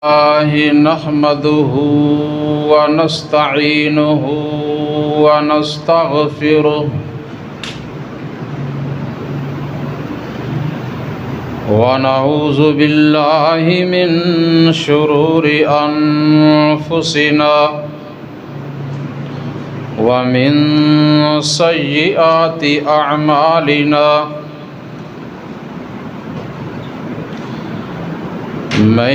الله نحمده ونستعينه ونستغفره ونعوذ بالله من شرور أنفسنا ومن سيئات أعمالنا من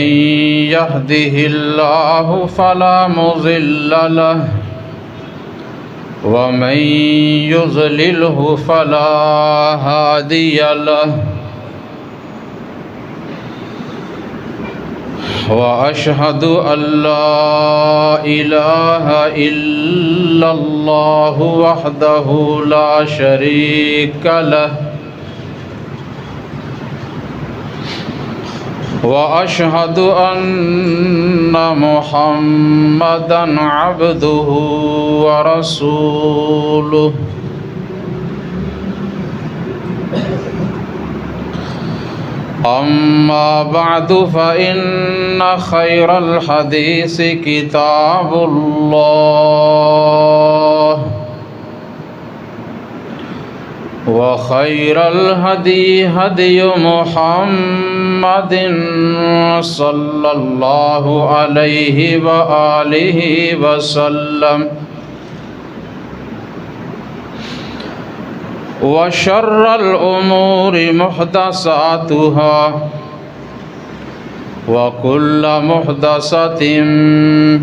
يهده الله فلا مضل له ومن يضلله فلا هادي له وأشهد أن لا إله إلا الله وحده لا شريك له وأشهد أن محمدًا عبده ورسوله أما بعد فإن خير الحديث كتاب الله وخير الهدي هدي محمد صلى الله عليه وآله وسلم وشر الأمور محدثاتها وكل محدثة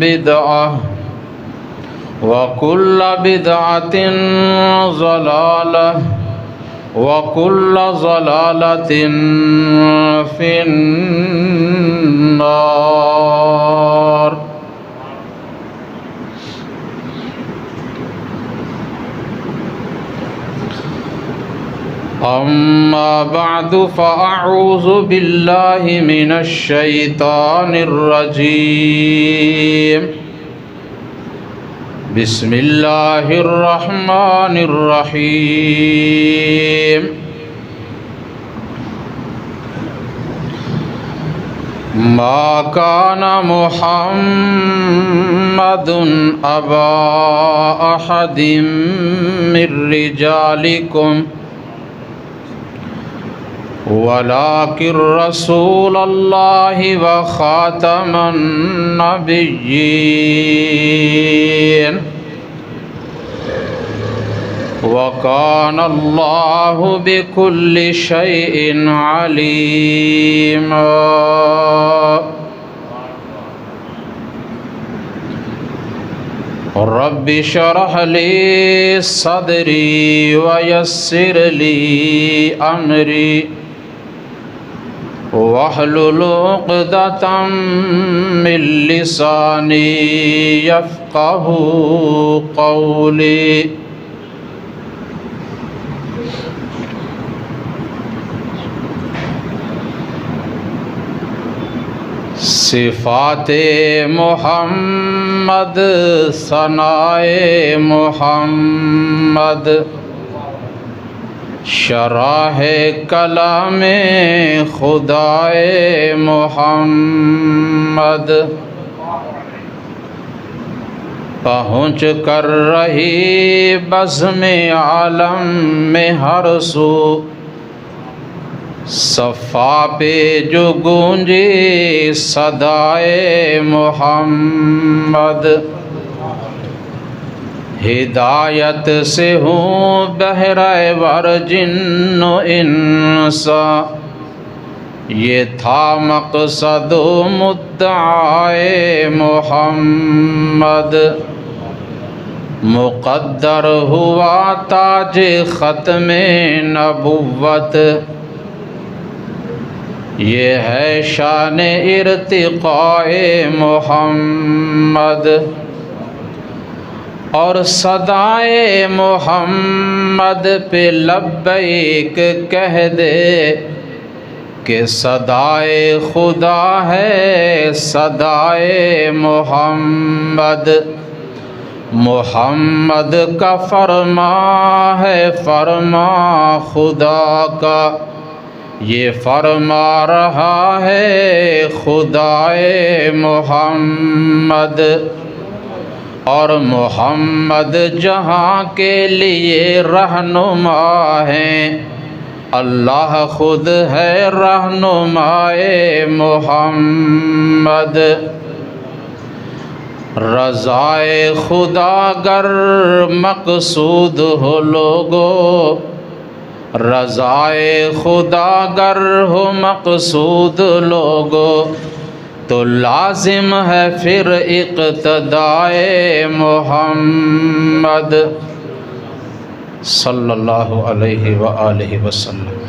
بدعة وكل بدعة ضلالة وكل ضلالة في النار. أما بعد فأعوذ بالله من الشيطان الرجيم. بسم الله الرحمن الرحيم. ما كان محمد أبا أحد من رجالكم ولكن رسول الله وخاتم النبيين وكان الله بكل شيء عليما. رب اشرح لي صدري ويسر لي أمري واحلل عقدة من لساني يفقه قولي. صفات محمد ثنائے محمد شرح کلام خدائے محمد پہنچ کر رہی بزم عالم میں ہر سو صفا پہ جو گونجی صدائے محمد ہدایت سے ہوں بہرہ ور جن و انسا یہ تھا مقصد و مدعائے محمد مقدر ہوا تاج ختم نبوت یہ ہے شان ارتقاء محمد اور صدائے محمد پہ لبیک کہہ دے کہ صدائے خدا ہے صدائے محمد محمد کا فرما ہے فرما خدا کا یہ فرما رہا ہے خدائے محمد، اور محمد جہاں کے لیے رہنما ہیں، اللہ خود ہے رہنمائے محمد۔ رضائے خدا گر مقصود ہو لوگو، رضائے خدا گر ہو مقصود لوگو، تو لازم ہے پھر اقتدائے محمد صلی اللہ علیہ وآلہ وسلم۔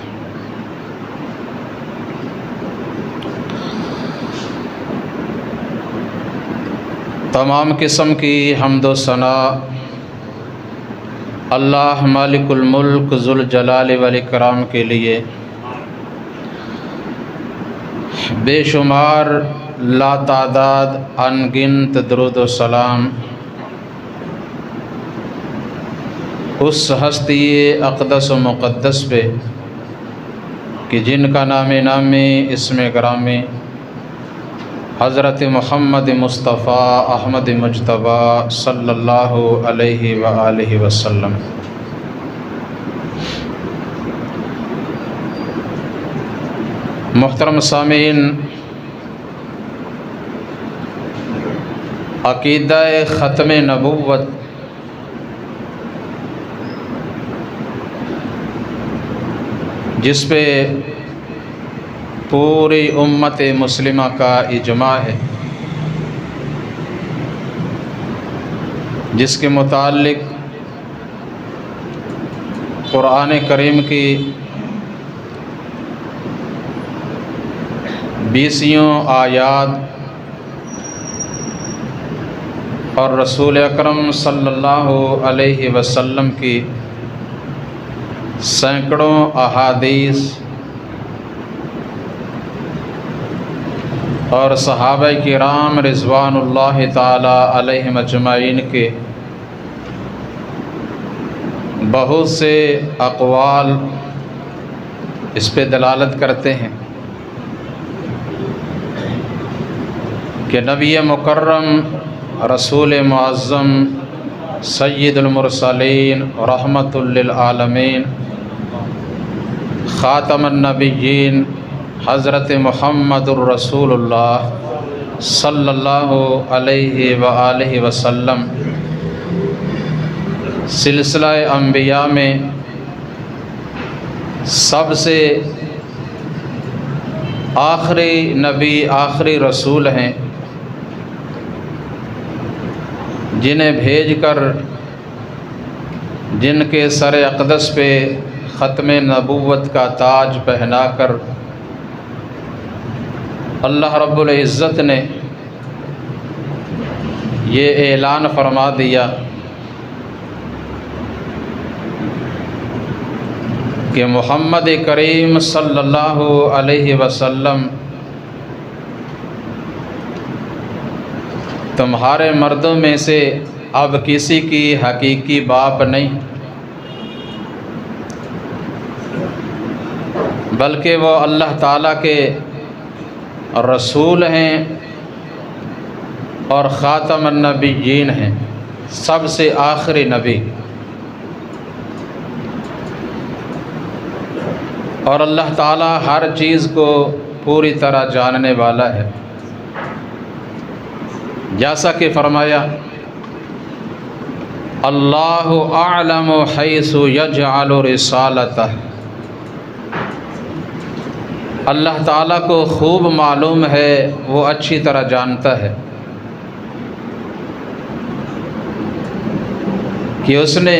تمام قسم کی حمد و ثنا اللہ مالک الملک ذوالجلال والاکرام کے لیے، بے شمار لا تعداد ان گنت درود و سلام اس ہستی اقدس و مقدس پہ کہ جن کا نام نامی اسم گرامی حضرت محمد مصطفیٰ احمد مجتبیٰ صلی اللہ علیہ وآلہ وسلم۔ محترم سامعین، عقیدہ ختم نبوت جس پہ پوری امت مسلمہ کا اجماع ہے، جس کے متعلق قرآن کریم کی 20 آیات اور رسول اکرم صلی اللہ علیہ وسلم کی سینکڑوں احادیث اور صحابہ کرام رضوان اللہ تعالی علیہم اجمعین کے بہت سے اقوال اس پہ دلالت کرتے ہیں کہ نبی مکرم رسول معظم سید المرسلین رحمۃ للعالمین خاتم النبیین حضرت محمد الرسول اللہ صلی اللہ علیہ وآلہ وسلم سلسلہ انبیاء میں سب سے آخری نبی آخری رسول ہیں، جنہیں بھیج کر جن کے سر اقدس پہ ختم نبوت کا تاج پہنا کر اللہ رب العزت نے یہ اعلان فرما دیا کہ محمد کریم صلی اللہ علیہ وسلم تمہارے مردوں میں سے اب کسی کی حقیقی باپ نہیں، بلکہ وہ اللہ تعالیٰ کے رسول ہیں اور خاتم النبیین ہیں، سب سے آخری نبی، اور اللہ تعالیٰ ہر چیز کو پوری طرح جاننے والا ہے، جیسا کہ فرمایا اللہ اعلم حیث یجعل رسالتہ، اللہ تعالیٰ کو خوب معلوم ہے، وہ اچھی طرح جانتا ہے کہ اس نے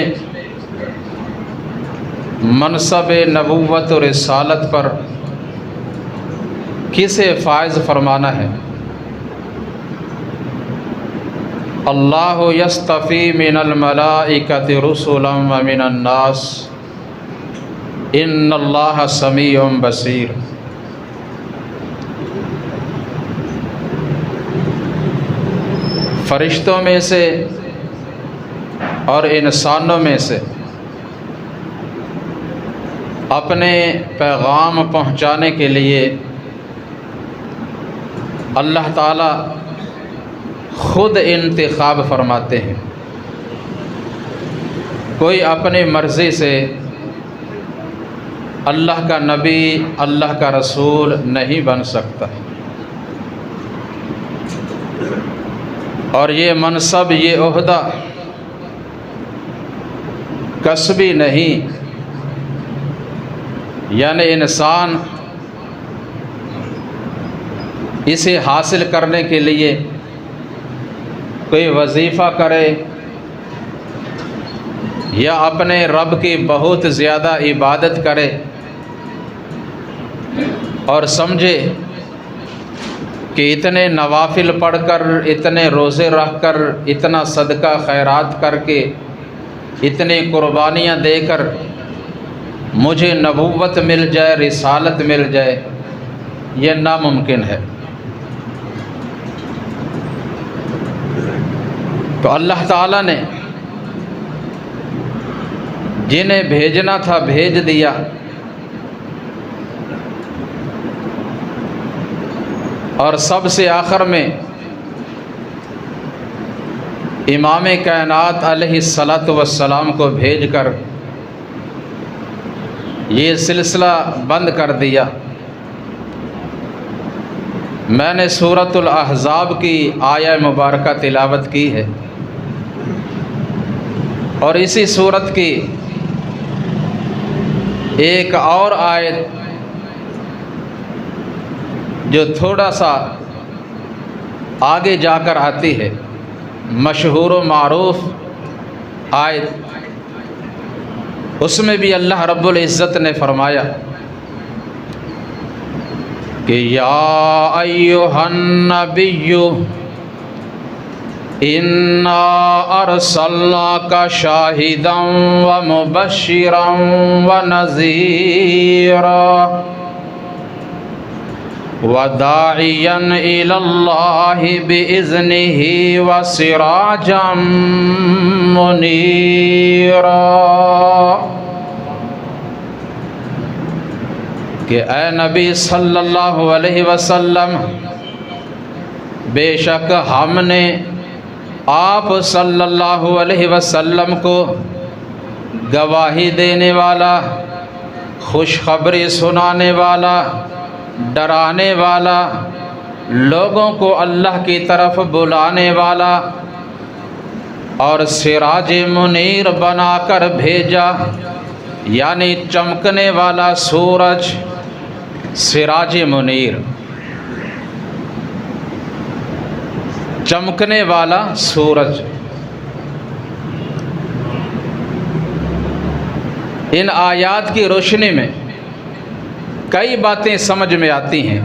منصب نبوت و رسالت پر کسے فائز فرمانا ہے۔ اللہ یصطفی من الملائکۃ رسلا ومن الناس ان اللہ سمیع بصیر۔ فرشتوں میں سے اور انسانوں میں سے اپنے پیغام پہنچانے کے لیے اللہ تعالیٰ خود انتخاب فرماتے ہیں۔ کوئی اپنی مرضی سے اللہ کا نبی، اللہ کا رسول نہیں بن سکتا، اور یہ منصب، یہ عہدہ کسبی نہیں، یعنی انسان اسے حاصل کرنے کے لیے کوئی وظیفہ کرے یا اپنے رب کی بہت زیادہ عبادت کرے اور سمجھے کہ اتنے نوافل پڑھ کر، اتنے روزے رکھ کر، اتنا صدقہ خیرات کر کے، اتنی قربانیاں دے کر مجھے نبوت مل جائے، رسالت مل جائے، یہ ناممکن ہے۔ تو اللہ تعالیٰ نے جنہیں بھیجنا تھا بھیج دیا، اور سب سے آخر میں امام کائنات علیہ الصلاۃ والسلام کو بھیج کر یہ سلسلہ بند کر دیا۔ میں نے سورۃ الاحزاب کی آیہ مبارکہ تلاوت کی ہے، اور اسی سورت کی ایک اور آیت جو تھوڑا سا آگے جا کر آتی ہے، مشہور و معروف آیت، اس میں بھی اللہ رب العزت نے فرمایا کہ یا ایھا النبی انا ارسلناک شاہدا ومبشرا ونذیرا وداعیا الی اللہ باذنہ وسراجا منیرا، کہ اے نبی صلی اللہ علیہ وسلم، بے شک ہم نے آپ صلی اللہ علیہ وسلم کو گواہی دینے والا، خوشخبری سنانے والا، ڈرانے والا، لوگوں کو اللہ کی طرف بلانے والا، اور سراج منیر بنا کر بھیجا، یعنی چمکنے والا سورج، سراج منیر، چمکنے والا سورج۔ ان آیات کی روشنی میں کئی باتیں سمجھ میں آتی ہیں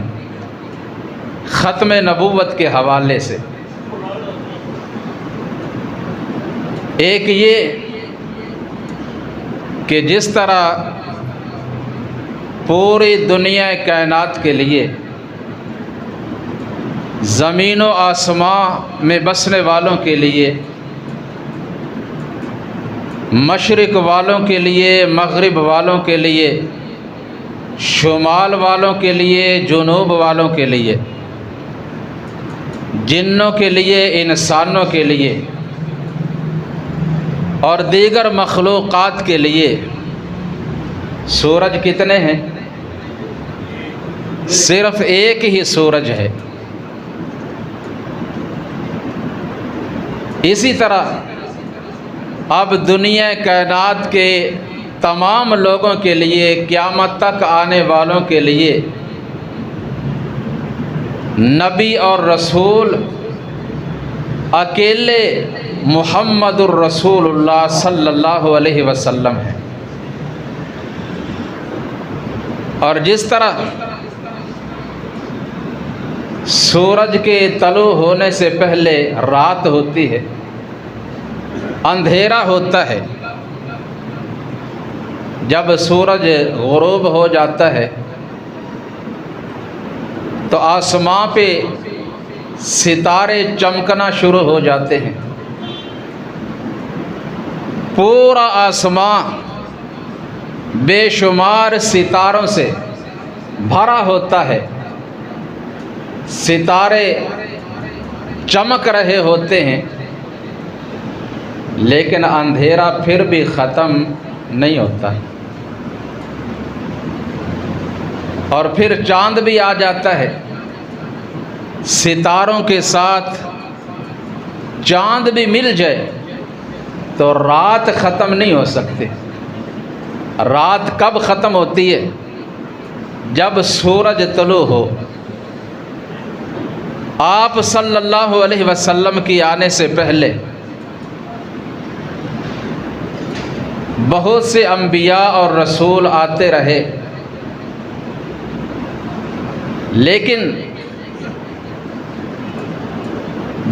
ختم نبوت کے حوالے سے۔ ایک یہ کہ جس طرح پوری دنیا کائنات کے لیے، زمین و آسمان میں بسنے والوں کے لیے، مشرق والوں کے لیے، مغرب والوں کے لیے، شمال والوں کے لیے، جنوب والوں کے لیے، جنوں کے لیے، انسانوں کے لیے اور دیگر مخلوقات کے لیے سورج کتنے ہیں؟ صرف ایک ہی سورج ہے۔ اسی طرح اب دنیا کائنات کے تمام لوگوں کے لیے، قیامت تک آنے والوں کے لیے نبی اور رسول اکیلے محمد الرسول اللہ صلی اللہ علیہ وسلم ہے۔ اور جس طرح سورج کے طلوع ہونے سے پہلے رات ہوتی ہے، اندھیرا ہوتا ہے، جب سورج غروب ہو جاتا ہے تو آسمان پہ ستارے چمکنا شروع ہو جاتے ہیں، پورا آسمان بے شمار ستاروں سے بھرا ہوتا ہے، ستارے چمک رہے ہوتے ہیں، لیکن اندھیرا پھر بھی ختم نہیں ہوتا، اور پھر چاند بھی آ جاتا ہے، ستاروں کے ساتھ چاند بھی مل جائے تو رات ختم نہیں ہو سکتی۔ رات کب ختم ہوتی ہے؟ جب سورج طلوع ہو۔ آپ صلی اللہ علیہ وسلم کی آنے سے پہلے بہت سے انبیاء اور رسول آتے رہے، لیکن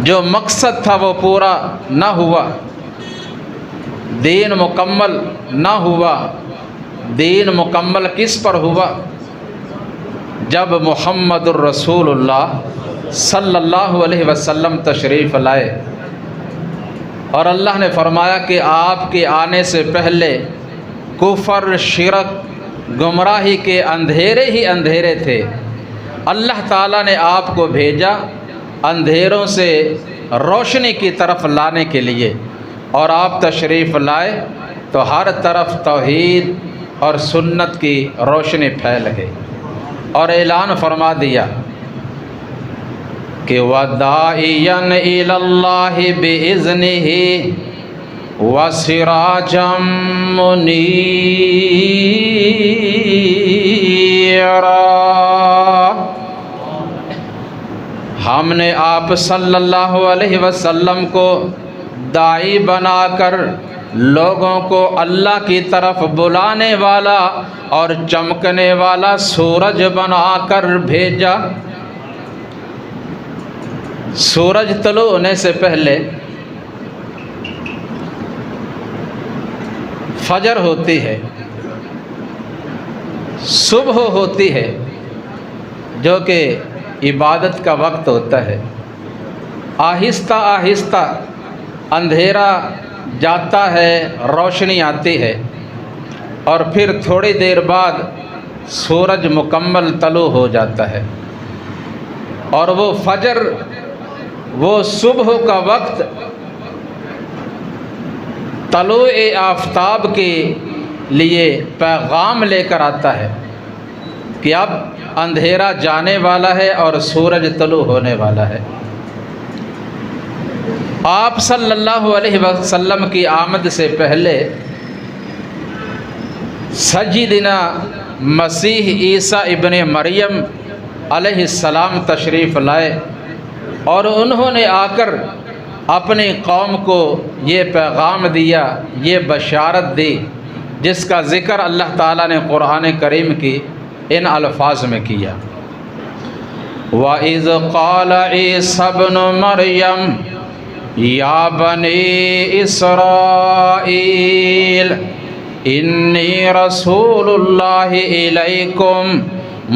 جو مقصد تھا وہ پورا نہ ہوا، دین مکمل نہ ہوا۔ دین مکمل کس پر ہوا؟ جب محمد الرسول اللہ صلی اللہ علیہ وسلم تشریف لائے، اور اللہ نے فرمایا کہ آپ کے آنے سے پہلے کفر، شرک، گمراہی کے اندھیرے ہی اندھیرے تھے۔ اللہ تعالیٰ نے آپ کو بھیجا اندھیروں سے روشنی کی طرف لانے کے لیے، اور آپ تشریف لائے تو ہر طرف توحید اور سنت کی روشنی پھیل گئی، اور اعلان فرما دیا کہ وَدَاعِيًا إِلَى اللَّهِ بِإِذْنِهِ وَسِرَاجًا مُنِيرًا۔ ہم نے آپ صلی اللہ علیہ وسلم کو داعی بنا کر لوگوں کو اللہ کی طرف بلانے والا اور چمکنے والا سورج بنا کر بھیجا۔ سورج طلوع ہونے سے پہلے فجر ہوتی ہے، صبح ہوتی ہے، جو کہ عبادت کا وقت ہوتا ہے۔ آہستہ آہستہ اندھیرا جاتا ہے، روشنی آتی ہے، اور پھر تھوڑی دیر بعد سورج مکمل طلوع ہو جاتا ہے، اور وہ فجر، وہ صبح کا وقت طلوع آفتاب کے لیے پیغام لے کر آتا ہے کہ اب اندھیرا جانے والا ہے اور سورج طلوع ہونے والا ہے۔ آپ صلی اللہ علیہ وسلم کی آمد سے پہلے سیدنا مسیح عیسیٰ ابن مریم علیہ السلام تشریف لائے، اور انہوں نے آ کر اپنی قوم کو یہ پیغام دیا، یہ بشارت دی، جس کا ذکر اللہ تعالیٰ نے قرآن کریم کی ان الفاظ میں کیا۔ وَإِذْ قَالَ عِيسَى ابْنُ مَرْيَمَ يَا بَنِي إِسْرَائِيلَ إِنِّي رَسُولُ اللَّهِ إِلَيْكُمْ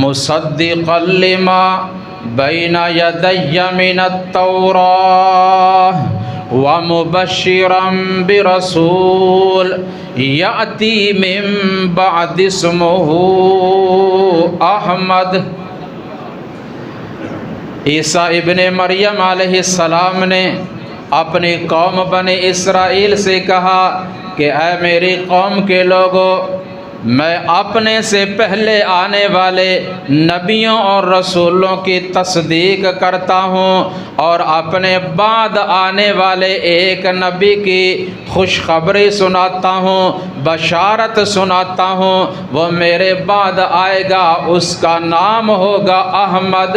مُصَدِّقًا لِمَا بَيْنَ يَدَيَّ مِنَ التَّوْرَاةِ وَمُبَشِّرًا بِرَسُولٍ يَأْتِي مِن بَعْدِ اسْمُهُ أَحْمَدُ۔ عیسیٰ ابن مریم علیہ السلام نے اپنی قوم بنی اسرائیل سے کہا کہ اے میری قوم کے لوگو، میں اپنے سے پہلے آنے والے نبیوں اور رسولوں کی تصدیق کرتا ہوں، اور اپنے بعد آنے والے ایک نبی کی خوشخبری سناتا ہوں، بشارت سناتا ہوں۔ وہ میرے بعد آئے گا، اس کا نام ہوگا احمد۔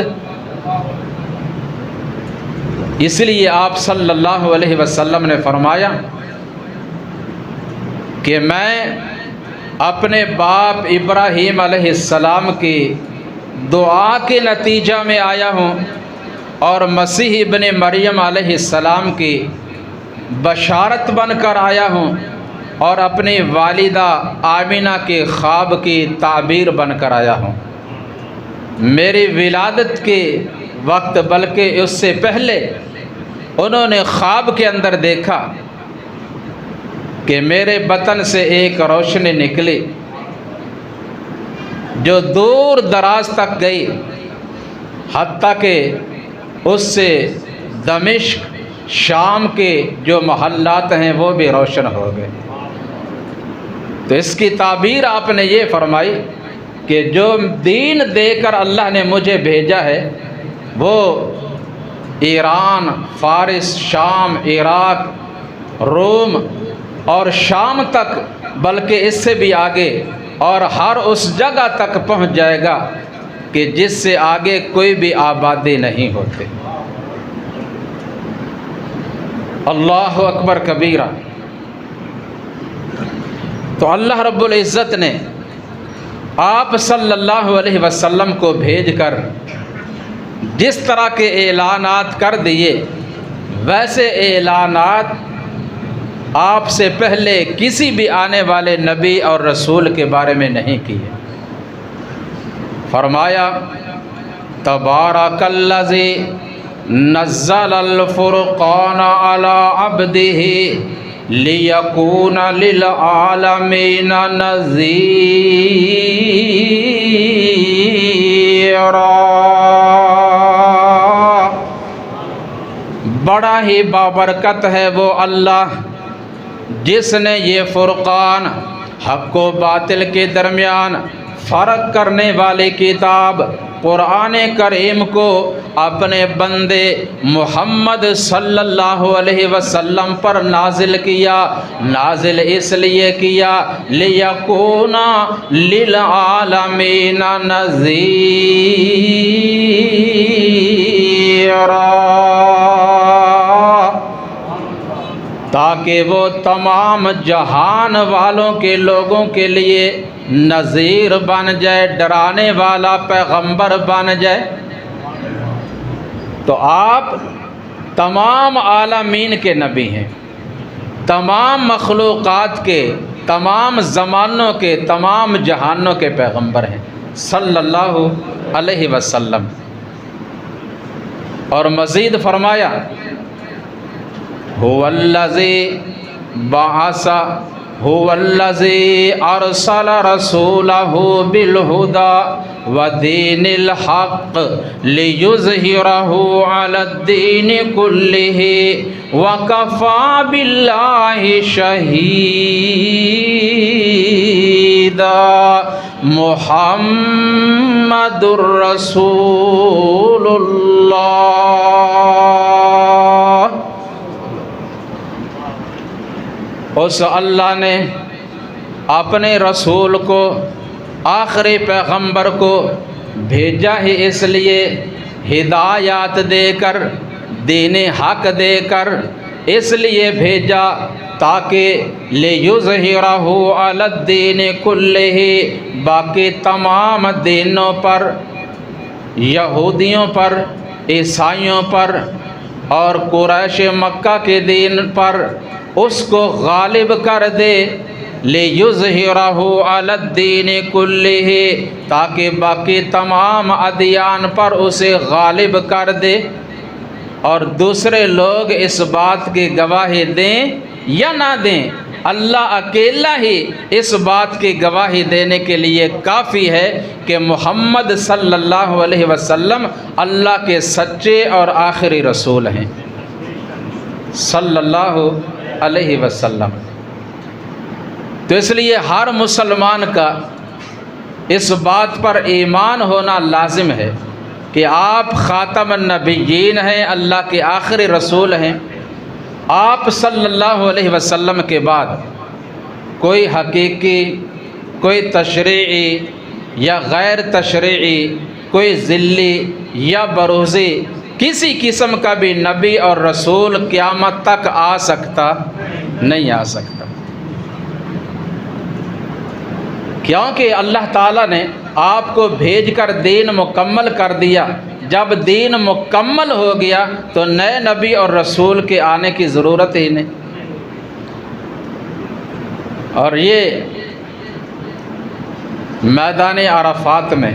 اس لیے آپ صلی اللہ علیہ وسلم نے فرمایا کہ میں اپنے باپ ابراہیم علیہ السلام کی دعا کے نتیجہ میں آیا ہوں، اور مسیح ابن مریم علیہ السلام کی بشارت بن کر آیا ہوں، اور اپنی والدہ آمینہ کے خواب کی تعبیر بن کر آیا ہوں۔ میری ولادت کے وقت بلکہ اس سے پہلے انہوں نے خواب کے اندر دیکھا کہ میرے بطن سے ایک روشنی نکلی، جو دور دراز تک گئی، حتیٰ کہ اس سے دمشق شام کے جو محلات ہیں وہ بھی روشن ہو گئے۔ تو اس کی تعبیر آپ نے یہ فرمائی کہ جو دین دے کر اللہ نے مجھے بھیجا ہے وہ ایران، فارس، شام، عراق، روم اور شام تک، بلکہ اس سے بھی آگے، اور ہر اس جگہ تک پہنچ جائے گا کہ جس سے آگے کوئی بھی آبادی نہیں ہوتے۔ اللہ اکبر کبیرہ۔ تو اللہ رب العزت نے آپ صلی اللہ علیہ وسلم کو بھیج کر جس طرح کے اعلانات کر دیے، ویسے اعلانات آپ سے پہلے کسی بھی آنے والے نبی اور رسول کے بارے میں نہیں کیے۔ فرمایا تبارک الذی نزل الفرقان علی عبدہ لیکون للعالمین نذیرا۔ بڑا ہی بابرکت ہے وہ اللہ جس نے یہ فرقان، حق و باطل کے درمیان فرق کرنے والی کتاب قرآن کریم کو اپنے بندے محمد صلی اللہ علیہ وسلم پر نازل کیا۔ نازل اس لیے کیا لیکون للعالمین نذیرا، تاکہ وہ تمام جہان والوں کے لوگوں کے لیے نذیر بن جائے، ڈرانے والا پیغمبر بن جائے۔ تو آپ تمام عالمین کے نبی ہیں، تمام مخلوقات کے، تمام زمانوں کے، تمام جہانوں کے پیغمبر ہیں صلی اللہ علیہ وسلم۔ اور مزید فرمایا هو الذی بعث هو الذی ارسل رسوله بالهدى ودین الحق لیظہرہ علی الدین کلہ وکفى باللہ شہیدا۔ محمد رسول اللہ۔ اس اللہ نے اپنے رسول کو، آخری پیغمبر کو بھیجا ہی اس لیے، ہدایات دے کر، دین حق دے کر اس لیے بھیجا تاکہ لیظہرہ علی الدین کلہ، باقی تمام دینوں پر، یہودیوں پر، عیسائیوں پر اور قریش مکہ کے دین پر اس کو غالب کر دے۔ لیظہرہ علی الدین کلہ، تاکہ باقی تمام ادیان پر اسے غالب کر دے، اور دوسرے لوگ اس بات کی گواہی دیں یا نہ دیں، اللہ اکیلا ہی اس بات کی گواہی دینے کے لیے کافی ہے کہ محمد صلی اللہ علیہ وسلم اللہ کے سچے اور آخری رسول ہیں صلی اللہ علیہ وسلم۔ تو اس لیے ہر مسلمان کا اس بات پر ایمان ہونا لازم ہے کہ آپ خاتم النبیین ہیں، اللہ کے آخری رسول ہیں۔ آپ صلی اللہ علیہ وسلم کے بعد کوئی حقیقی، کوئی تشریعی یا غیر تشریعی، کوئی ذلی یا بروزی کسی قسم کا بھی نبی اور رسول قیامت تک آ سکتا نہیں آ سکتا، کیونکہ اللہ تعالیٰ نے آپ کو بھیج کر دین مکمل کر دیا۔ جب دین مکمل ہو گیا تو نئے نبی اور رسول کے آنے کی ضرورت ہی نہیں۔ اور یہ میدان عرفات میں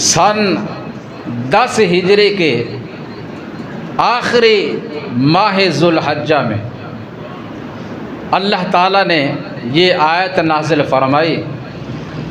سن 10 ہجری کے آخری ماہ ذوالحجہ میں اللہ تعالیٰ نے یہ آیت نازل فرمائی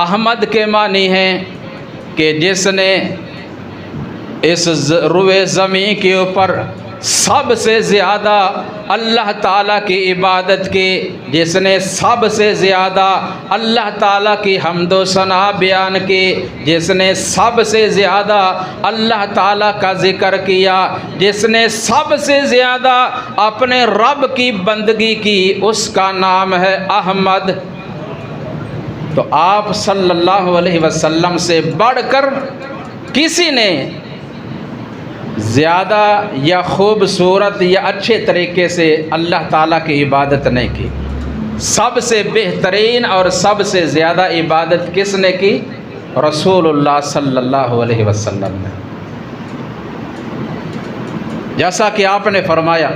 احمد کے معنی ہیں کہ جس نے اس روئے زمین کے اوپر سب سے زیادہ اللہ تعالیٰ کی عبادت کی، جس نے سب سے زیادہ اللہ تعالیٰ کی حمد و ثنا بیان کی، جس نے سب سے زیادہ اللہ تعالیٰ کا ذکر کیا، جس نے سب سے زیادہ اپنے رب کی بندگی کی، اس کا نام ہے احمد۔ تو آپ صلی اللہ علیہ وسلم سے بڑھ کر کسی نے زیادہ یا خوبصورت یا اچھے طریقے سے اللہ تعالیٰ کی عبادت نہیں کی۔ سب سے بہترین اور سب سے زیادہ عبادت کس نے کی؟ رسول اللہ صلی اللہ علیہ وسلم نے۔ جیسا کہ آپ نے فرمایا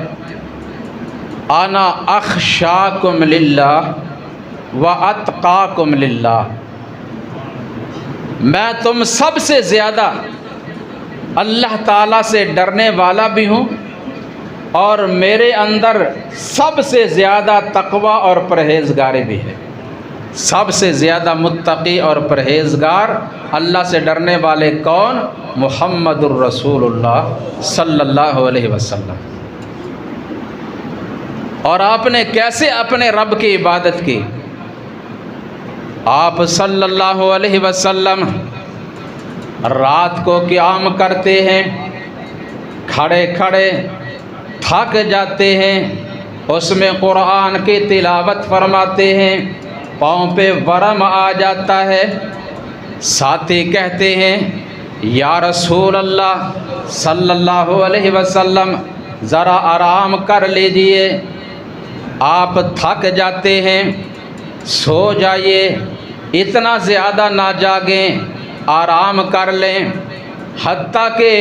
انا اخشاکم للہ واتقاکم للہ، میں تم سب سے زیادہ اللہ تعالیٰ سے ڈرنے والا بھی ہوں، اور میرے اندر سب سے زیادہ تقوی اور پرہیزگاری بھی ہے۔ سب سے زیادہ متقی اور پرہیزگار اللہ سے ڈرنے والے کون؟ محمد الرسول اللہ صلی اللہ علیہ وسلم۔ اور آپ نے کیسے اپنے رب کی عبادت کی؟ آپ صلی اللہ علیہ وسلم رات کو قیام کرتے ہیں، کھڑے کھڑے تھک جاتے ہیں، اس میں قرآن کی تلاوت فرماتے ہیں، پاؤں پہ ورم آ جاتا ہے، ساتھی کہتے ہیں یا رسول اللہ صلی اللہ علیہ وسلم ذرا آرام کر لیجئے، آپ تھک جاتے ہیں، سو جائیے، اتنا زیادہ نہ جاگیں، آرام کر لیں۔ حتیٰ کہ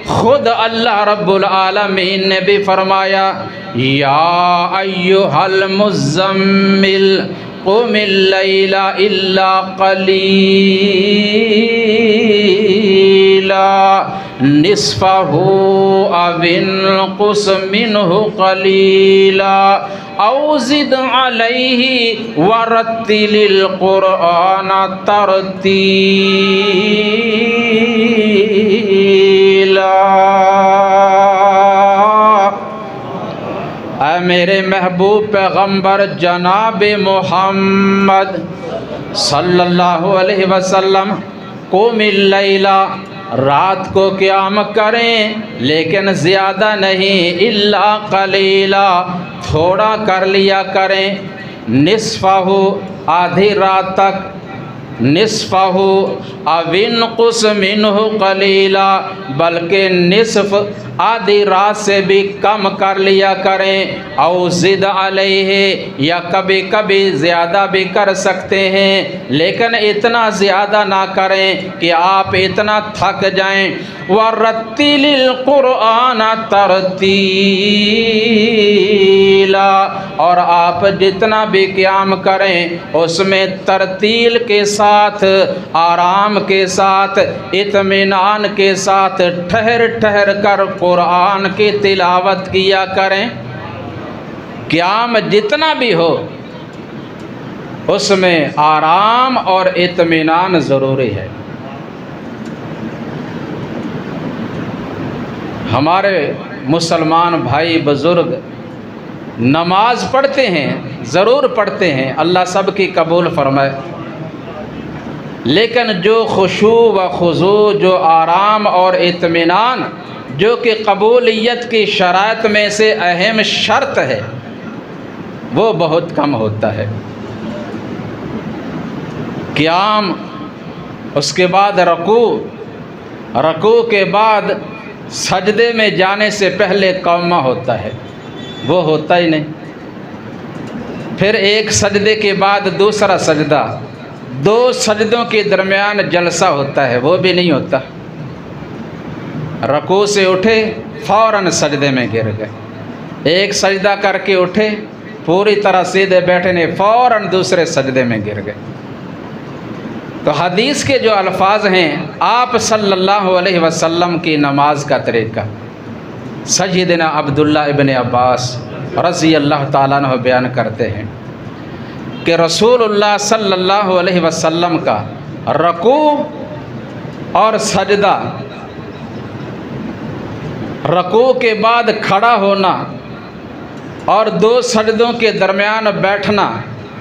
خود اللہ رب العالمین نے بھی فرمایا یا ایھا المزمل قم اللیل الا قلیلا نصفہ او انقص منہ قلیلا او زد علیہ ورتل القرآن ترتیلا۔ اے میرے محبوب پیغمبر جناب محمد صلی اللہ علیہ وسلم، قم اللیل، رات کو قیام کریں لیکن زیادہ نہیں، الا قلیلا، تھوڑا کر لیا کریں، نصفہ، آدھی رات تک، نصفہ او انقص منہ قلیلا، بلکہ نصف آدھی رات سے بھی کم کر لیا کریں، او زد علیہ، یا کبھی کبھی زیادہ بھی کر سکتے ہیں لیکن اتنا زیادہ نہ کریں کہ آپ اتنا تھک جائیں۔ وَرَتِّلِ الْقُرْآنَ تَرْتِيلًا، اور آپ جتنا بھی قیام کریں اس میں ترتیل کے ساتھ، آرام کے ساتھ، اطمینان کے ساتھ ٹھہر ٹھہر کر قرآن کی تلاوت کیا کریں۔ قیام جتنا بھی ہو اس میں آرام اور اطمینان ضروری ہے۔ ہمارے مسلمان بھائی بزرگ نماز پڑھتے ہیں، ضرور پڑھتے ہیں، اللہ سب کی قبول فرمائے، لیکن جو خشوع و خضوع، جو آرام اور اطمینان، جو کہ قبولیت کی شرائط میں سے اہم شرط ہے، وہ بہت کم ہوتا ہے۔ قیام، اس کے بعد رکوع، رکوع کے بعد سجدے میں جانے سے پہلے قومہ ہوتا ہے، وہ ہوتا ہی نہیں۔ پھر ایک سجدے کے بعد دوسرا سجدہ، دو سجدوں کے درمیان جلسہ ہوتا ہے، وہ بھی نہیں ہوتا۔ رکوع سے اٹھے فوراً سجدے میں گر گئے، ایک سجدہ کر کے اٹھے، پوری طرح سیدھے بیٹھے نہیں، فوراً دوسرے سجدے میں گر گئے۔ تو حدیث کے جو الفاظ ہیں، آپ صلی اللہ علیہ وسلم کی نماز کا طریقہ سیدنا عبداللہ ابن عباس رضی اللہ تعالیٰ عنہ بیان کرتے ہیں کہ رسول اللہ صلی اللہ علیہ وسلم کا رکوع اور سجدہ، رکوع کے بعد کھڑا ہونا اور دو سجدوں کے درمیان بیٹھنا،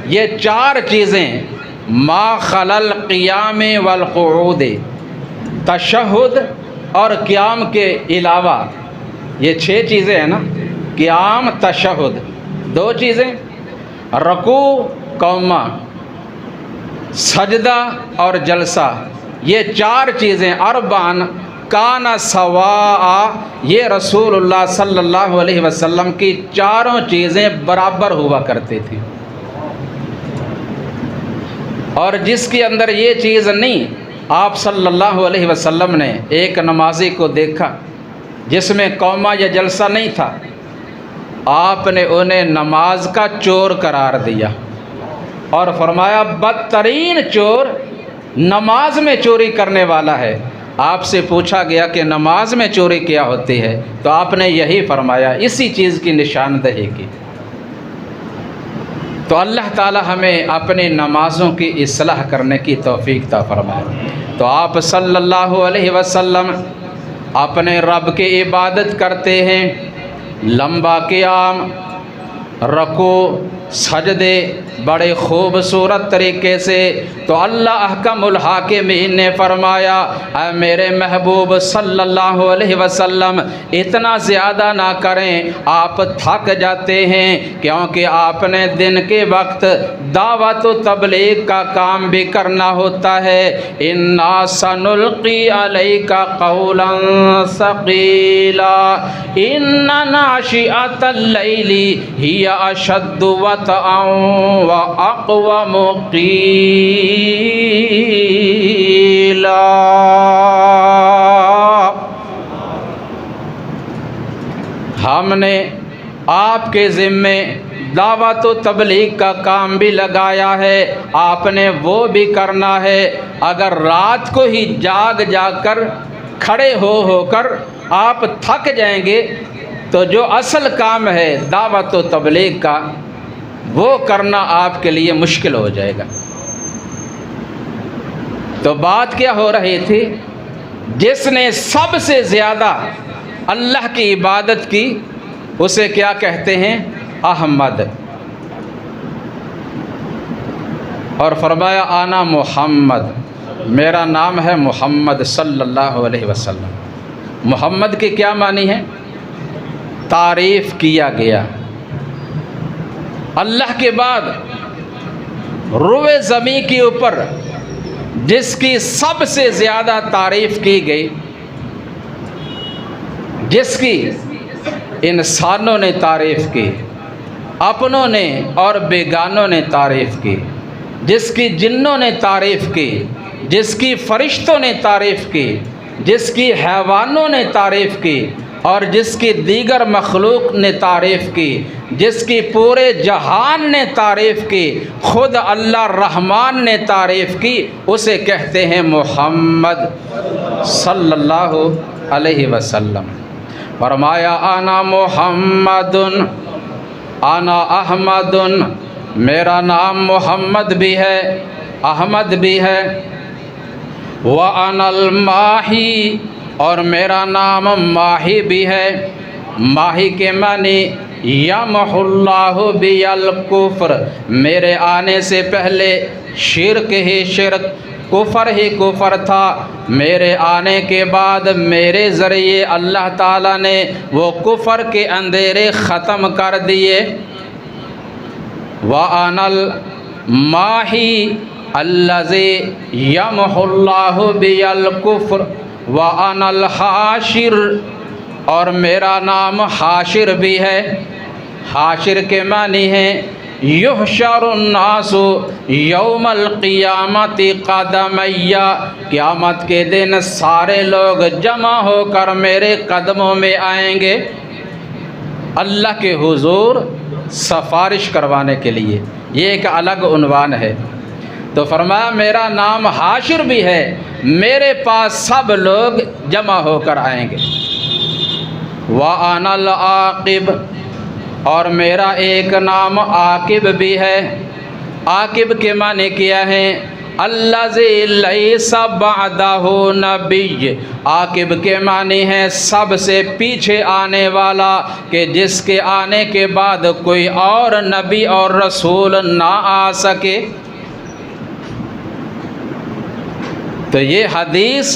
یہ چار چیزیں ما خلل قیام والقعود، تشہد اور قیام کے علاوہ یہ چھ چیزیں ہیں نا، قیام تشہد دو چیزیں، رکوع قومہ، سجدہ اور جلسہ، یہ چار چیزیں اربعن کان سواء، یہ رسول اللہ صلی اللہ علیہ وسلم کی چاروں چیزیں برابر ہوا کرتی تھیں، اور جس کے اندر یہ چیز نہیں، آپ صلی اللہ علیہ وسلم نے ایک نمازی کو دیکھا جس میں قومہ یا جلسہ نہیں تھا، آپ نے انہیں نماز کا چور قرار دیا اور فرمایا بدترین چور نماز میں چوری کرنے والا ہے۔ آپ سے پوچھا گیا کہ نماز میں چوری کیا ہوتی ہے، تو آپ نے یہی فرمایا، اسی چیز کی نشاندہی کی۔ تو اللہ تعالی ہمیں اپنی نمازوں کی اصلاح کرنے کی توفیق عطا فرمائے۔ تو آپ صلی اللہ علیہ وسلم اپنے رب کی عبادت کرتے ہیں، لمبا قیام، رکوع، سجدے بڑے خوبصورت طریقے سے۔ تو اللہ احکم الحاکمین نے فرمایا اے میرے محبوب صلی اللہ علیہ وسلم اتنا زیادہ نہ کریں، آپ تھک جاتے ہیں، کیونکہ آپ نے دن کے وقت دعوت و تبلیغ کا کام بھی کرنا ہوتا ہے۔ انا سنلقی علیک قولا ثقیلا ان ناشئۃ اللیل ہی اشد وطئا واقوم قیلا۔ ہم نے آپ کے ذمے دعوت و تبلیغ کا کام بھی لگایا ہے، آپ نے وہ بھی کرنا ہے۔ اگر رات کو ہی جاگ کر کھڑے ہو کر آپ تھک جائیں گے تو جو اصل کام ہے دعوت و تبلیغ کا وہ کرنا آپ کے لیے مشکل ہو جائے گا۔ تو بات کیا ہو رہی تھی؟ جس نے سب سے زیادہ اللہ کی عبادت کی اسے کیا کہتے ہیں؟ احمد۔ اور فرمایا انا محمد، میرا نام ہے محمد صلی اللہ علیہ وسلم۔ محمد کے کیا معنی ہے؟ تعریف کیا گیا۔ اللہ کے بعد روئے زمین کے اوپر جس کی سب سے زیادہ تعریف کی گئی، جس کی انسانوں نے تعریف کی، اپنوں نے اور بیگانوں نے تعریف کی، جس کی جنوں نے تعریف کی، جس کی فرشتوں نے تعریف کی، جس کی حیوانوں نے تعریف کی، اور جس کی دیگر مخلوق نے تعریف کی، جس کی پورے جہان نے تعریف کی، خود اللہ رحمان نے تعریف کی، اسے کہتے ہیں محمد صلی اللہ علیہ وسلم۔ فرمایا انا محمد انا احمد، میرا نام محمد بھی ہے، احمد بھی ہے، وَأَنَا الْمَاحِي، اور میرا نام ماہی بھی ہے۔ ماہی کے معنی یمحو اللہ بی الکفر، میرے آنے سے پہلے شرک ہی شرک، کفر ہی کفر تھا، میرے آنے کے بعد میرے ذریعے اللہ تعالیٰ نے وہ کفر کے اندھیرے ختم کر دیے۔ وَأَنَا الْمَاحِي الَّذِي یمحو اللہ بی الکفر وَأَنَا الْحَاشِرُ، اور میرا نام حاشر بھی ہے۔ حاشر کے معنی ہیں یحشر الناس یوم القیامت قدمی، قیامت کے دن سارے لوگ جمع ہو کر میرے قدموں میں آئیں گے اللہ کے حضور سفارش کروانے کے لیے۔ یہ ایک الگ عنوان ہے۔ تو فرمایا میرا نام حاشر بھی ہے، میرے پاس سب لوگ جمع ہو کر آئیں گے۔ وَأَنَا الْعَاقِبُ، اور میرا ایک نام عاقب بھی ہے۔ عاقب کے معنی کیا ہے؟ الذی لیس بعدہ نبی، عاقب کے معنی ہے سب سے پیچھے آنے والا، کہ جس کے آنے کے بعد کوئی اور نبی اور رسول نہ آ سکے۔ تو یہ حدیث،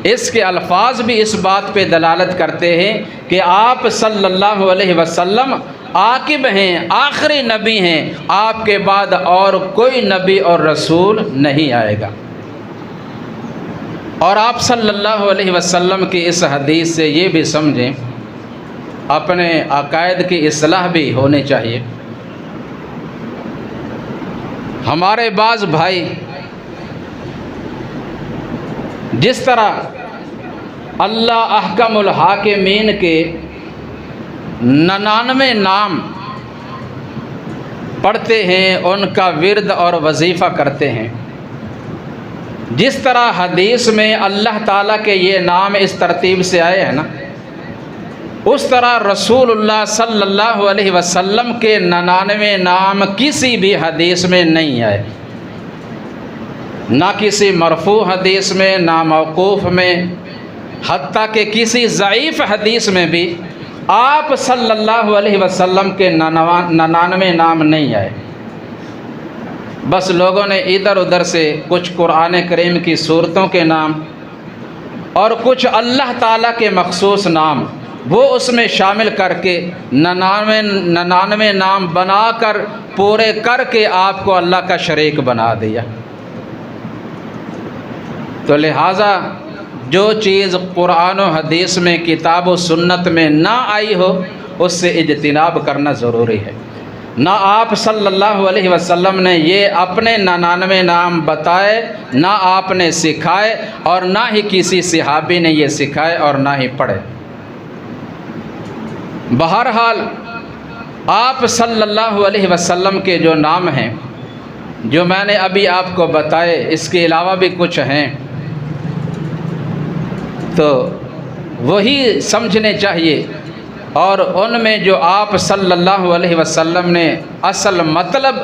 اس کے الفاظ بھی اس بات پہ دلالت کرتے ہیں کہ آپ صلی اللہ علیہ وسلم عاقب ہیں، آخری نبی ہیں، آپ کے بعد اور کوئی نبی اور رسول نہیں آئے گا۔ اور آپ صلی اللہ علیہ وسلم کی اس حدیث سے یہ بھی سمجھیں، اپنے عقائد کی اصلاح بھی ہونی چاہیے۔ ہمارے بعض بھائی جس طرح اللہ احکم الحاکمین کے 99 نام پڑھتے ہیں، ان کا ورد اور وظیفہ کرتے ہیں، جس طرح حدیث میں اللہ تعالیٰ کے یہ نام اس ترتیب سے آئے ہیں نا، اس طرح رسول اللہ صلی اللہ علیہ وسلم کے 99 نام کسی بھی حدیث میں نہیں آئے، نہ کسی مرفوع حدیث میں، نہ موقوف میں، حتیٰ کہ کسی ضعیف حدیث میں بھی آپ صلی اللہ علیہ وسلم کے 99 نام نہیں آئے۔ بس لوگوں نے ادھر ادھر سے کچھ قرآن کریم کی صورتوں کے نام اور کچھ اللہ تعالیٰ کے مخصوص نام وہ اس میں شامل کر کے 99 نام بنا کر پورے کر کے آپ کو اللہ کا شریک بنا دیا۔ تو لہٰذا جو چیز قرآن و حدیث میں، کتاب و سنت میں نہ آئی ہو، اس سے اجتناب کرنا ضروری ہے۔ نہ آپ صلی اللہ علیہ وسلم نے یہ اپنے 99 نام بتائے، نہ آپ نے سکھائے، اور نہ ہی کسی صحابی نے یہ سکھائے اور نہ ہی پڑھے۔ بہرحال آپ صلی اللہ علیہ وسلم کے جو نام ہیں، جو میں نے ابھی آپ کو بتائے، اس کے علاوہ بھی کچھ ہیں، تو وہی سمجھنے چاہیے، اور ان میں جو آپ صلی اللہ علیہ وسلم نے اصل مطلب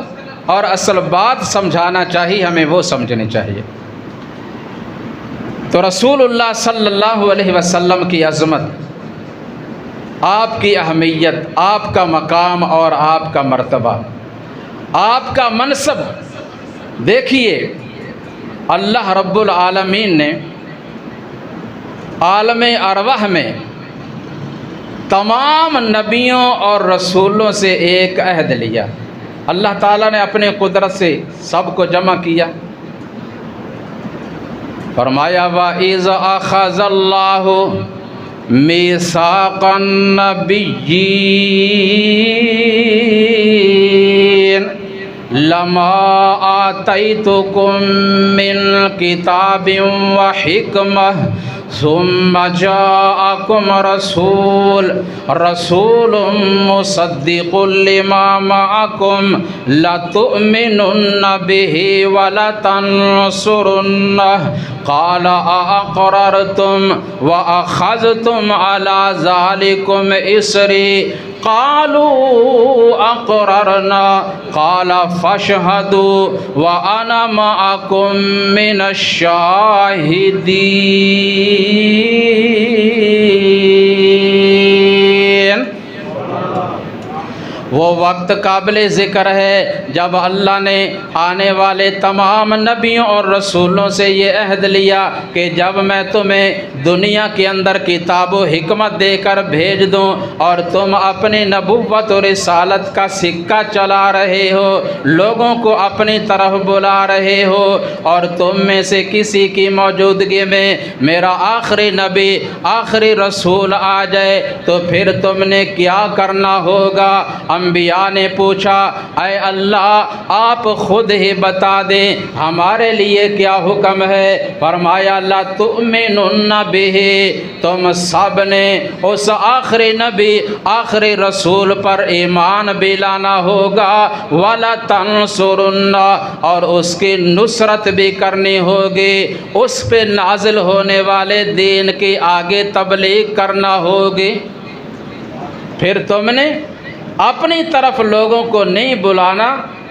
اور اصل بات سمجھانا چاہیے، ہمیں وہ سمجھنی چاہیے۔ تو رسول اللہ صلی اللہ علیہ وسلم کی عظمت، آپ کی اہمیت، آپ کا مقام اور آپ کا مرتبہ، آپ کا منصب، دیکھیے اللہ رب العالمین نے عالم ارواح میں تمام نبیوں اور رسولوں سے ایک عہد لیا۔ اللہ تعالیٰ نے اپنے قدرت سے سب کو جمع کیا، فرمایا وَإِذْ أَخَذَ اللَّهُ مِيثَاقَ النَّبِيِّينَ لَمَا آتَيْتُكُم مِّن كِتَابٍ وَحِكْمَةٍ ثم جاءكم رسول مصدق لما معكم لتؤمنن به ولتنصرنه قال أأقررتم وأخذتم على ذلكم إصري قالوا أقررنا قال فاشهدوا وأنا معكم من الشاهدين۔ وہ وقت قابل ذکر ہے جب اللہ نے آنے والے تمام نبیوں اور رسولوں سے یہ عہد لیا کہ جب میں تمہیں دنیا کے اندر کتاب و حکمت دے کر بھیج دوں اور تم اپنی نبوت و رسالت کا سکہ چلا رہے ہو، لوگوں کو اپنی طرف بلا رہے ہو، اور تم میں سے کسی کی موجودگی میں میرا آخری نبی، آخری رسول آ جائے تو پھر تم نے کیا کرنا ہوگا؟ انبیاء نے پوچھا اے اللہ آپ خود ہی بتا دیں ہمارے لیے کیا حکم ہے؟ فرمایا لا تؤمنن بہ، تم سب نے اس آخری نبی، آخری رسول پر ایمان بھی لانا ہوگا، ولا تنصرن، اور اس کی نصرت بھی کرنی ہوگی، اس پہ نازل ہونے والے دین کی آگے تبلیغ کرنا ہوگی۔ پھر تم نے اپنی طرف لوگوں کو نہیں بلانا،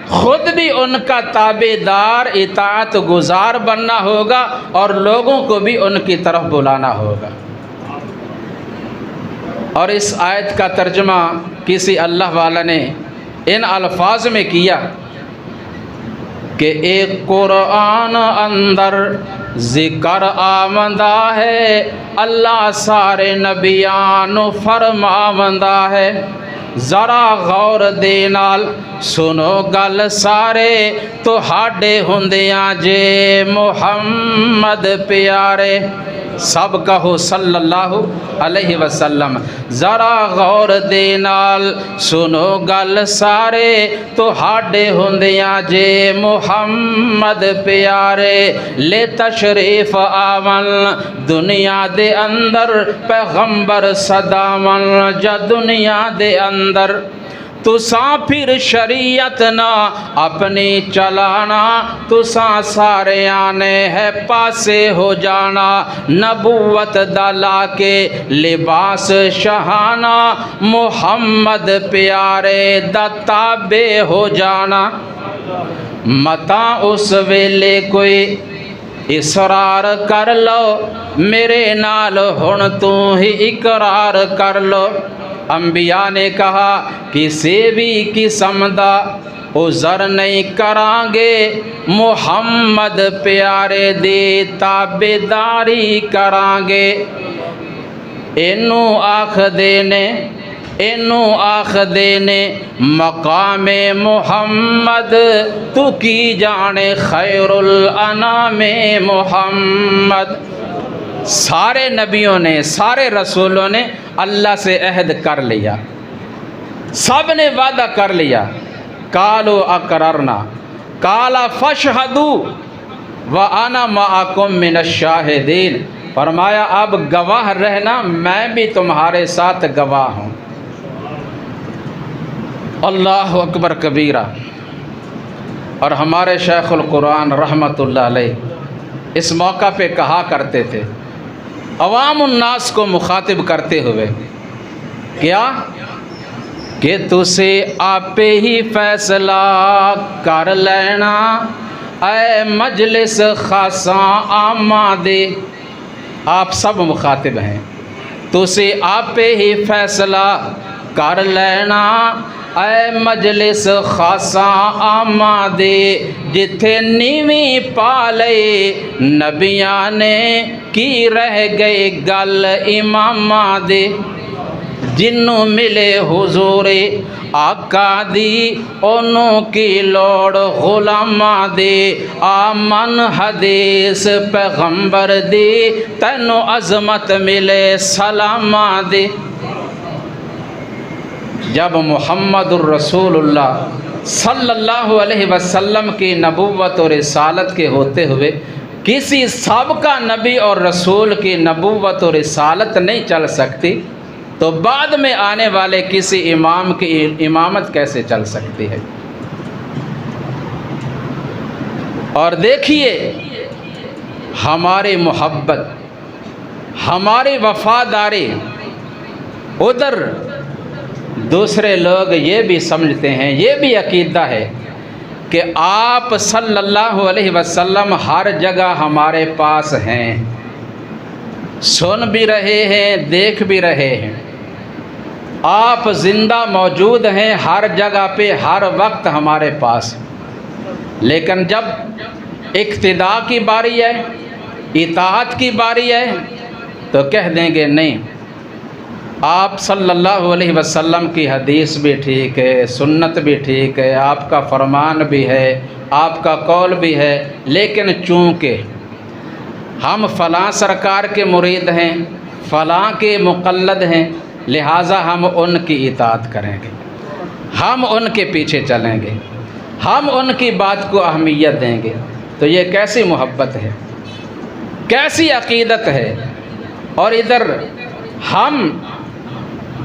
خود بھی ان کا تابع دار اطاعت گزار بننا ہوگا اور لوگوں کو بھی ان کی طرف بلانا ہوگا۔ اور اس آیت کا ترجمہ کسی اللہ والا نے ان الفاظ میں کیا کہ ایک قرآن اندر ذکر آمدہ ہے، اللہ سارے نبیان فرماوندہ ہے، ذرا غور دے نال سنو گل سارے، تہاڈے ہوندیاں جے محمد پیارے، سب کہو صلی اللہ علیہ وسلم، ذرا غور دے نال سنو گل سارے، تہاڈے ہوندیاں جے محمد پیارے، لے تشریف آون دنیا دے اندر پیغمبر صداون جا دنیا دے اندر، تساں پھر شریعت نہ اپنی چلانا، تساں سارے آنے ہے پاسے ہو جانا، نبوت دلا کے لباس شہانہ، محمد پیارے دا تابع ہو جانا۔ متا اس ویلے کوئی اصرار کر لو، میرے نال ہن تو ہی اقرار کر لو۔ انبیاء نے کہا کسی بھی قسم دا عذر نہیں کران گے، محمد پیارے دی تابعداری کران گے۔ اینوں آخ دینے مقام محمد، تو کی جانے خیر الانام محمد۔ سارے نبیوں نے، سارے رسولوں نے اللہ سے عہد کر لیا، سب نے وعدہ کر لیا، قالوا اقررنا قال فاشہدوا وانا معکم من الشاہدین، فرمایا اب گواہ رہنا، میں بھی تمہارے ساتھ گواہ ہوں۔ اللہ اکبر کبیرہ۔ اور ہمارے شیخ القرآن رحمۃ اللہ علیہ اس موقع پہ کہا کرتے تھے، عوام الناس کو مخاطب کرتے ہوئے، کیا کہ تسے آپ ہی فیصلہ کر لینا، اے مجلس خاصاں عامہ دے۔ آپ سب مخاطب ہیں، تسے آپ ہی فیصلہ کر لینا، اے مجلس خاصاں عامہ دے، جتھے نیویں پا لے نبیاں نے، کی رہ گئے گل اماماں دے۔ جنوں ملے حضور آقا دی، انہوں کی لوڑ غلاماں دے، آمن حدیث پیغمبر دی، تینوں عظمت ملے سلاماں دے۔ جب محمد الرسول اللہ صلی اللہ علیہ وسلم کی نبوت اور رسالت کے ہوتے ہوئے کسی سابقہ نبی اور رسول کی نبوت اور رسالت نہیں چل سکتی، تو بعد میں آنے والے کسی امام کی امامت کیسے چل سکتی ہے؟ اور دیکھیے ہماری محبت، ہماری وفاداری، ادھر دوسرے لوگ یہ بھی سمجھتے ہیں، یہ بھی عقیدہ ہے کہ آپ صلی اللہ علیہ وسلم ہر جگہ ہمارے پاس ہیں، سن بھی رہے ہیں، دیکھ بھی رہے ہیں، آپ زندہ موجود ہیں ہر جگہ پہ، ہر وقت ہمارے پاس۔ لیکن جب اقتداء کی باری ہے، اطاعت کی باری ہے، تو کہہ دیں گے نہیں، آپ صلی اللہ علیہ وسلم کی حدیث بھی ٹھیک ہے، سنت بھی ٹھیک ہے، آپ کا فرمان بھی ہے، آپ کا قول بھی ہے، لیکن چونکہ ہم فلاں سرکار کے مرید ہیں، فلاں کے مقلد ہیں، لہٰذا ہم ان کی اطاعت کریں گے، ہم ان کے پیچھے چلیں گے، ہم ان کی بات کو اہمیت دیں گے۔ تو یہ کیسی محبت ہے، کیسی عقیدت ہے؟ اور ادھر ہم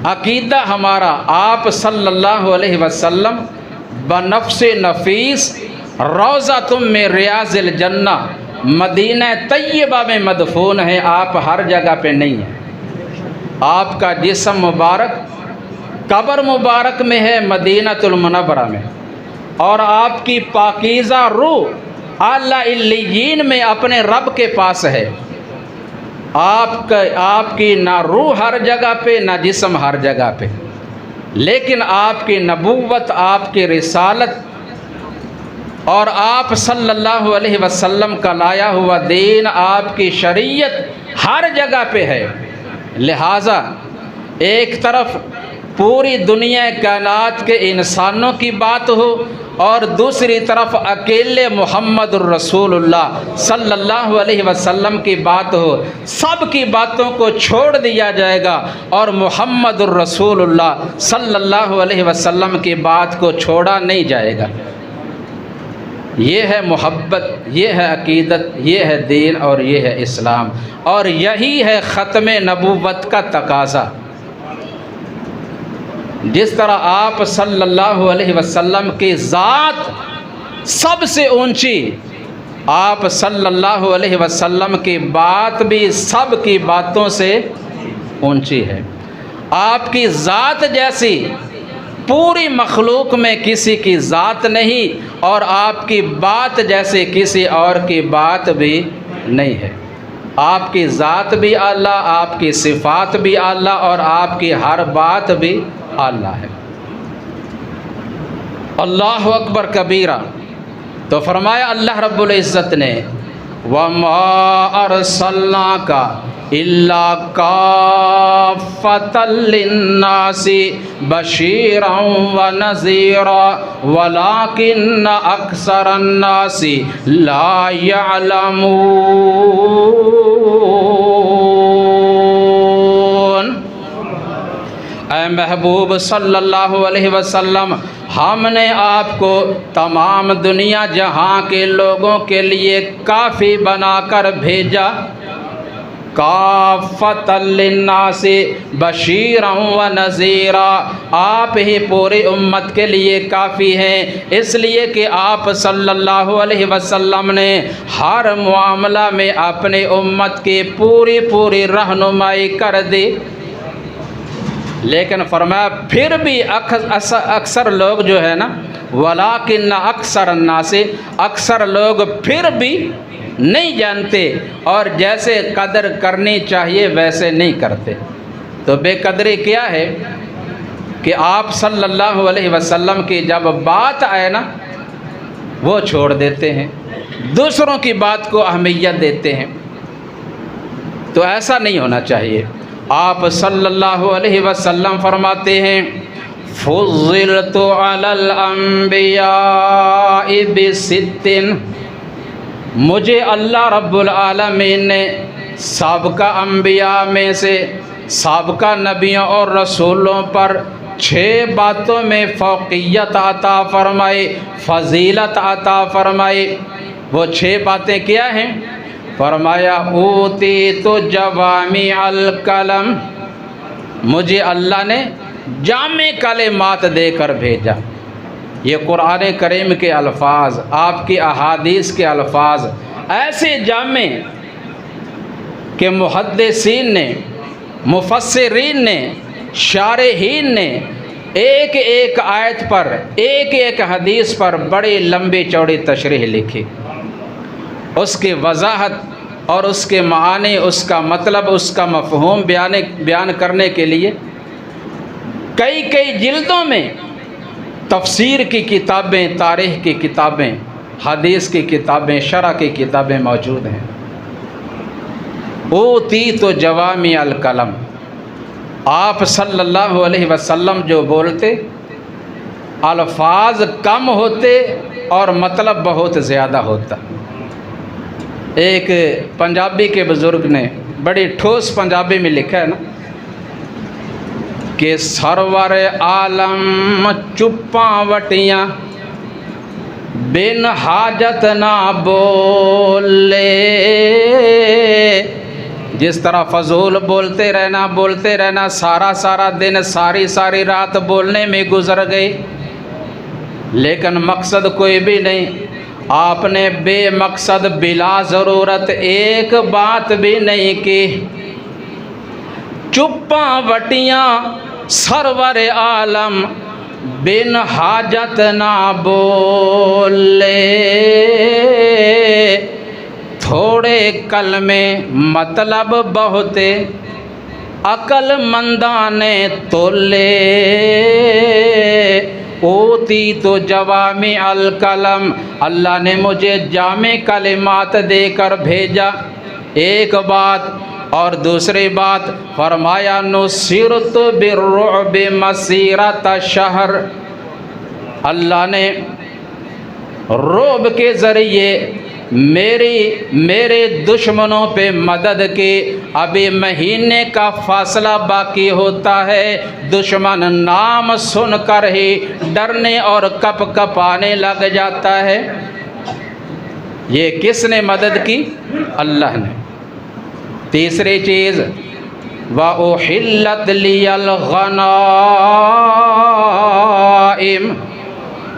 عقیدہ ہمارا آپ صلی اللہ علیہ وسلم بنفس نفیس روضۃ من ریاض الجنہ مدینہ طیبہ میں مدفون ہیں، آپ ہر جگہ پہ نہیں ہیں۔ آپ کا جسم مبارک قبر مبارک میں ہے، مدینہ المنورہ میں، اور آپ کی پاکیزہ روح اعلیٰ علیین میں اپنے رب کے پاس ہے۔ آپ کی نہ روح ہر جگہ پہ نہ جسم ہر جگہ پہ، لیکن آپ کی نبوت، آپ کی رسالت اور آپ صلی اللہ علیہ وسلم کا لایا ہوا دین، آپ کی شریعت ہر جگہ پہ ہے۔ لہٰذا ایک طرف پوری دنیا کائنات کے انسانوں کی بات ہو اور دوسری طرف اکیلے محمد الرسول اللہ صلی اللہ علیہ وسلم کی بات ہو، سب کی باتوں کو چھوڑ دیا جائے گا اور محمد الرسول اللہ صلی اللہ علیہ وسلم کی بات کو چھوڑا نہیں جائے گا۔ یہ ہے محبت، یہ ہے عقیدت، یہ ہے دین اور یہ ہے اسلام، اور یہی ہے ختم نبوت کا تقاضا۔ جس طرح آپ صلی اللہ علیہ وسلم کی ذات سب سے اونچی، آپ صلی اللہ علیہ وسلم کی بات بھی سب کی باتوں سے اونچی ہے۔ آپ کی ذات جیسی پوری مخلوق میں کسی کی ذات نہیں، اور آپ کی بات جیسے کسی اور کی بات بھی نہیں ہے۔ آپ کی ذات بھی اعلیٰ، آپ کی صفات بھی اعلیٰ، اور آپ کی ہر بات بھی اعلیٰ ہے۔ اللہ اکبر کبیرہ۔ تو فرمایا اللہ رب العزت نے وَمَا أَرْسَلْنَاكَ إِلَّا كَافَّةً لِلنَّاسِ بَشِيرًا وَنَذِيرًا وَلَكِنَّ أَكْثَرَ النَّاسِ لَا يَعْلَمُونَ۔ اے محبوب صلی اللہ علیہ وسلم، ہم نے آپ کو تمام دنیا جہاں کے لوگوں کے لیے کافی بنا کر بھیجا۔ کافۃ للناس بشیرا و نذیرا، آپ ہی پوری امت کے لیے کافی ہیں، اس لیے کہ آپ صلی اللہ علیہ وسلم نے ہر معاملہ میں اپنی امت کی پوری رہنمائی کر دی۔ لیکن فرمایا پھر بھی اکثر لوگ جو ہے نا، وَلَٰكِنَّ أَكْثَرَ النَّاسِ، اکثر لوگ پھر بھی نہیں جانتے، اور جیسے قدر کرنی چاہیے ویسے نہیں کرتے۔ تو بے قدری کیا ہے کہ آپ صلی اللہ علیہ وسلم کی جب بات آئے نا، وہ چھوڑ دیتے ہیں، دوسروں کی بات کو اہمیت دیتے ہیں۔ تو ایسا نہیں ہونا چاہیے۔ آپ صلی اللہ علیہ وسلم فرماتے ہیں فضلت علی الانبیاء بست، مجھے اللہ رب العالمین نے سابقہ انبیاء میں سے، سابقہ نبیوں اور رسولوں پر 6 باتوں میں فوقیت عطا فرمائی، فضیلت عطا فرمائی۔ وہ 6 باتیں کیا ہیں؟ فرمایا اوتیت جوامع الکلم، مجھے اللہ نے جامع کلمات دے کر بھیجا۔ یہ قرآن کریم کے الفاظ، آپ کی احادیث کے الفاظ ایسے جامع کہ محدثین نے، مفسرین نے، شارحین نے ایک ایک آیت پر، ایک ایک حدیث پر بڑی لمبی چوڑی تشریح لکھی۔ اس کی وضاحت اور اس کے معنی، اس کا مطلب، اس کا مفہوم بیان کرنے کے لیے کئی جلدوں میں تفسیر کی کتابیں، تاریخ کی کتابیں، حدیث کی کتابیں، شرح کی کتابیں موجود ہیں۔ اوتیت جوامع الکلم، آپ صلی اللہ علیہ وسلم جو بولتے، الفاظ کم ہوتے اور مطلب بہت زیادہ ہوتا۔ ایک پنجابی کے بزرگ نے بڑی ٹھوس پنجابی میں لکھا ہے نا کہ سرور عالم چپاں وٹیاں بن حاجت نہ بولے، جس طرح فضول بولتے رہنا سارا دن، ساری رات بولنے میں گزر گئی، لیکن مقصد کوئی بھی نہیں۔ آپ نے بے مقصد بلا ضرورت ایک بات بھی نہیں کی۔ چپاں وٹیاں سرور عالم، بن حاجت نہ بولے، تھوڑے کلمے مطلب بہتے عقل مندانے تولے، اوتی تو جوامع الکلم، اللہ نے مجھے جامع کلمات دے کر بھیجا، ایک بات۔ اور دوسری بات فرمایا نصرت بالرعب مسیرۃ شہر، اللہ نے رعب کے ذریعے میرے دشمنوں پہ مدد کی۔ ابھی مہینے کا فاصلہ باقی ہوتا ہے، دشمن نام سن کر ہی ڈرنے اور کپ کپانے لگ جاتا ہے۔ یہ کس نے مدد کی؟ اللہ نے۔ تیسری چیز وَأُحِلَّتْ لِيَ الْغَنَائِمُ،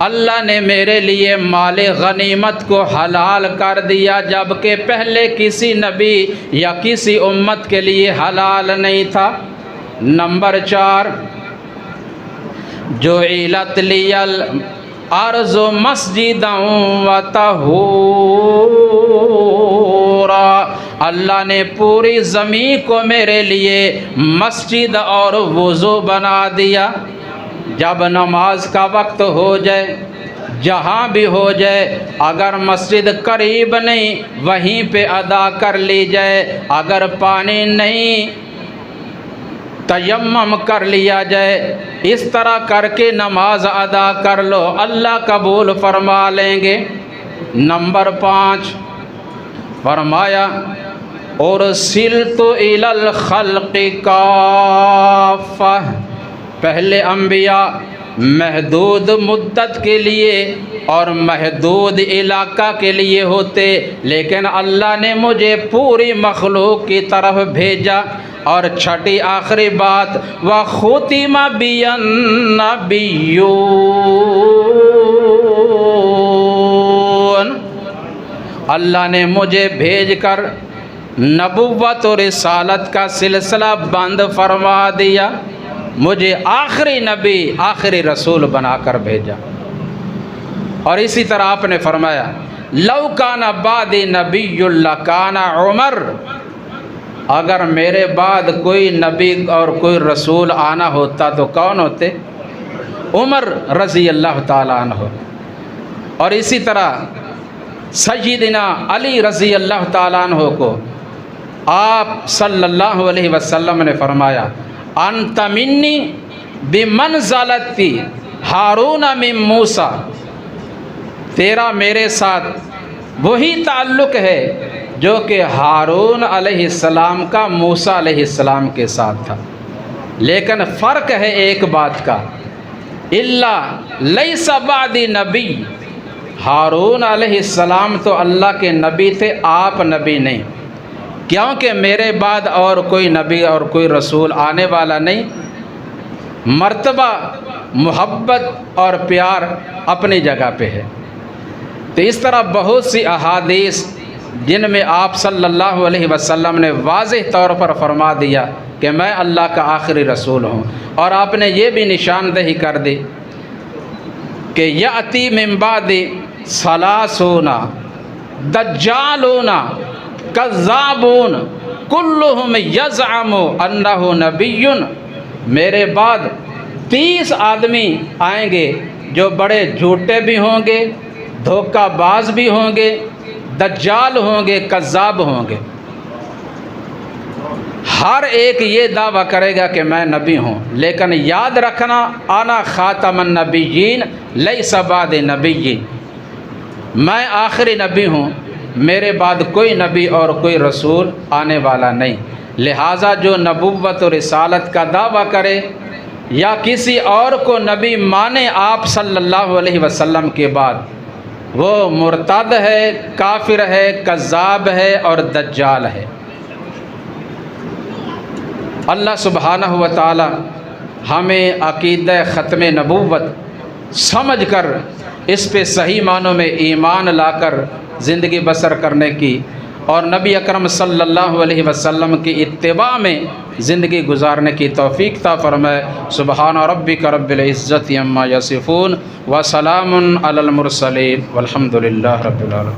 اللہ نے میرے لیے مال غنیمت کو حلال کر دیا، جبکہ پہلے کسی نبی یا کسی امت کے لیے حلال نہیں تھا۔ نمبر 4 جُعِلَتْ لِيَ الْأَرْضُ مَسْجِدًا وَطَہُورًا، اللہ نے پوری زمین کو میرے لیے مسجد اور وضو بنا دیا۔ جب نماز کا وقت ہو جائے، جہاں بھی ہو جائے، اگر مسجد قریب نہیں وہیں پہ ادا کر لی جائے، اگر پانی نہیں تیمم کر لیا جائے، اس طرح کر کے نماز ادا کر لو، اللہ قبول فرما لیں گے۔ نمبر 5 فرمایا ارسلت الی الخلق کافہ، پہلے انبیاء محدود مدت کے لیے اور محدود علاقہ کے لیے ہوتے، لیکن اللہ نے مجھے پوری مخلوق کی طرف بھیجا۔ اور چھٹی آخری بات وَخُتِمَ بِیَ النَّبِیُّونَ، اللہ نے مجھے بھیج کر نبوت اور رسالت کا سلسلہ بند فرما دیا، مجھے آخری نبی آخری رسول بنا کر بھیجا۔ اور اسی طرح آپ نے فرمایا لو کان بعدی نبی لکان عمر، اگر میرے بعد کوئی نبی اور کوئی رسول آنا ہوتا تو کون ہوتے؟ عمر رضی اللہ تعالیٰ عنہ۔ اور اسی طرح سیدنا علی رضی اللہ تعالیٰ عنہ کو آپ صلی اللہ علیہ وسلم نے فرمایا انت منی بمنزلتی ہارون من موسیٰ، تیرا میرے ساتھ وہی تعلق ہے جو کہ ہارون علیہ السلام کا موسیٰ علیہ السلام کے ساتھ تھا، لیکن فرق ہے ایک بات کا، الا لیس بعدی نبی، ہارون علیہ السلام تو اللہ کے نبی تھے، آپ نبی نہیں، کیونکہ میرے بعد اور کوئی نبی اور کوئی رسول آنے والا نہیں۔ مرتبہ محبت اور پیار اپنی جگہ پہ ہے۔ تو اس طرح بہت سی احادیث جن میں آپ صلی اللہ علیہ وسلم نے واضح طور پر فرما دیا کہ میں اللہ کا آخری رسول ہوں، اور آپ نے یہ بھی نشاندہی کر دی کہ یأتی من بعد ثلاثون دجالون کذابون کلہم یزعم انہ نبی، میرے بعد 30 آدمی آئیں گے جو بڑے جھوٹے بھی ہوں گے، دھوکہ باز بھی ہوں گے، دجال ہوں گے، کذاب ہوں گے، ہر ایک یہ دعویٰ کرے گا کہ میں نبی ہوں، لیکن یاد رکھنا انا خاتم النبیین لیس بعد نبی، میں آخری نبی ہوں، میرے بعد کوئی نبی اور کوئی رسول آنے والا نہیں۔ لہٰذا جو نبوت و رسالت کا دعویٰ کرے یا کسی اور کو نبی مانے آپ صلی اللہ علیہ وسلم کے بعد، وہ مرتد ہے، کافر ہے، کذاب ہے اور دجال ہے۔ اللہ سبحانہ و تعالی ہمیں عقیدہ ختم نبوت سمجھ کر اس پہ صحیح معنوں میں ایمان لا کر زندگی بسر کرنے کی اور نبی اکرم صلی اللہ علیہ وسلم کی اتباع میں زندگی گزارنے کی توفیق عطا فرمائے۔ سبحان ربک رب العزت عما یصفون وسلام علی المرسلین والحمد للہ رب العالمین۔